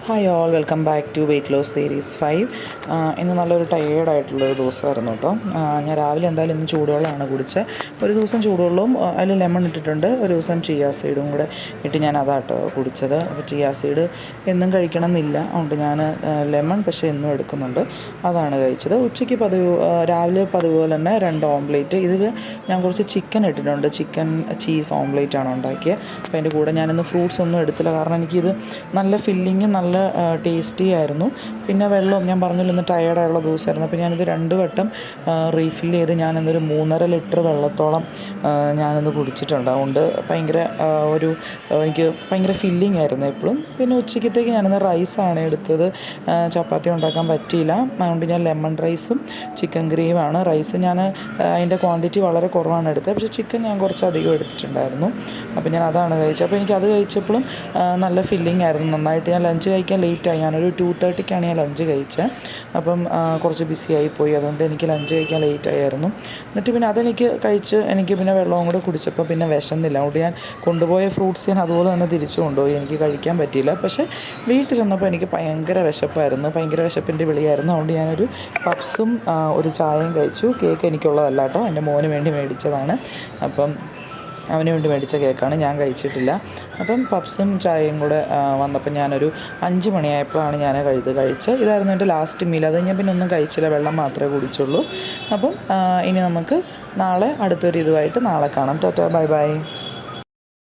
Hi all, welcome back to weight loss series 5. ഇന്ന് നല്ലൊരു ടയേർഡായിട്ടുള്ളൊരു ദിവസമായിരുന്നു കേട്ടോ. ഞാൻ രാവിലെ എന്തായാലും ഇന്ന് ചൂടുവെള്ളമാണ് കുടിച്ചത്. ഒരു ദിവസം ചൂടുവെള്ളവും അതിൽ ലെമൺ ഇട്ടിട്ടുണ്ട്, ഒരു ദിവസം ചിയാ സീഡും കൂടെ ഇട്ട് ഞാൻ അതാട്ടോ കുടിച്ചത്. അപ്പോൾ ചിയാ സീഡ് എന്നും കഴിക്കണം എന്നില്ല, അതുകൊണ്ട് ഞാൻ ലെമൺ പക്ഷേ എന്നും എടുക്കുന്നുണ്ട്, അതാണ് കഴിച്ചത്. ഉച്ചയ്ക്ക് രാവിലെ പതിവ് പോലെ തന്നെ 2 ഓംലേറ്റ്. ഇതിൽ ഞാൻ കുറച്ച് ചിക്കൻ ഇട്ടിട്ടുണ്ട്, ചിക്കൻ ചീസ് ഓംലേറ്റാണ് ഉണ്ടാക്കിയത്. അപ്പോൾ അതിൻ്റെ കൂടെ ഞാനിന്ന് ഫ്രൂട്ട്സ് ഒന്നും എടുത്തില്ല, കാരണം എനിക്കിത് നല്ല ഫില്ലിങ് നല്ല ടേസ്റ്റി ആയിരുന്നു. പിന്നെ വെള്ളം ഞാൻ പറഞ്ഞല്ലോ ഇന്ന് ടയേർഡായുള്ള ദിവസമായിരുന്നു, അപ്പോൾ ഞാനിത് 2 വട്ടം റീഫില്ല് ചെയ്ത് ഞാനിന്നൊരു 3.5 ലിറ്റർ വെള്ളത്തോളം ഞാനിന്ന് കുടിച്ചിട്ടുണ്ട്. അതുകൊണ്ട് എനിക്ക് ഭയങ്കര ഫില്ലിംഗ് ആയിരുന്നു എപ്പോഴും. പിന്നെ ഉച്ചയ്ക്കത്തേക്ക് ഞാനിന്ന് റൈസാണ് എടുത്തത്, ചപ്പാത്തി ഉണ്ടാക്കാൻ പറ്റിയില്ല, അതുകൊണ്ട് ഞാൻ ലെമൺ റൈസും ചിക്കൻ ഗ്രേവിയാണ്. റൈസ് ഞാൻ അതിൻ്റെ ക്വാണ്ടിറ്റി വളരെ കുറവാണ് എടുത്തത്, പക്ഷേ ചിക്കൻ ഞാൻ കുറച്ചധികം എടുത്തിട്ടുണ്ടായിരുന്നു. അപ്പോൾ ഞാൻ അതാണ് കഴിച്ചത്. അപ്പോൾ എനിക്കത് കഴിച്ചപ്പോഴും നല്ല ഫില്ലിംഗ് ആയിരുന്നു. നന്നായിട്ട് ഞാൻ ലഞ്ച് കഴിക്കാൻ ലേറ്റായി, ഞാനൊരു 2:30ക്കാണ് ഞാൻ ലഞ്ച് കഴിച്ചത്. അപ്പം കുറച്ച് ബിസി ആയിപ്പോയി, അതുകൊണ്ട് എനിക്ക് ലഞ്ച് കഴിക്കാൻ ലേറ്റായിരുന്നു. എന്നിട്ട് പിന്നെ അതെനിക്ക് കഴിച്ച് എനിക്ക് പിന്നെ വെള്ളവും കൂടെ കുടിച്ചപ്പോൾ പിന്നെ വിശന്നില്ല. അതുകൊണ്ട് ഞാൻ കൊണ്ടുപോയ ഫ്രൂട്ട്സ് ഞാൻ അതുപോലെ തന്നെ തിരിച്ചു കൊണ്ടുപോയി, എനിക്ക് കഴിക്കാൻ പറ്റിയില്ല. പക്ഷേ വീട്ടിൽ ചെന്നപ്പോൾ എനിക്ക് ഭയങ്കര വിശപ്പായിരുന്നു, ഭയങ്കര വിശപ്പിൻ്റെ വിളിയായിരുന്നു. അതുകൊണ്ട് ഞാനൊരു പപ്സും ഒരു ചായയും കഴിച്ചു. കേക്ക് എനിക്കുള്ളതല്ല കേട്ടോ, എൻ്റെ മോന് വേണ്ടി മേടിച്ചതാണ്. അപ്പം അവന് വേണ്ടി മേടിച്ച കേക്കാണ്, ഞാൻ കഴിച്ചിട്ടില്ല. അപ്പം പപ്സും ചായയും കൂടെ വന്നപ്പോൾ ഞാനൊരു 5 മണിയായപ്പോഴാണ് ഞാൻ കഴിച്ചത്. ഇതായിരുന്നു എൻ്റെ ലാസ്റ്റ് മീൽ. അത് ഞാൻ പിന്നെ ഒന്നും കഴിച്ചില്ല, വെള്ളം മാത്രമേ കുടിച്ചുള്ളൂ. അപ്പം ഇനി നമുക്ക് നാളെ അടുത്തൊരു ഇതുമായിട്ട് നാളെ കാണാം. Tata, bye bye.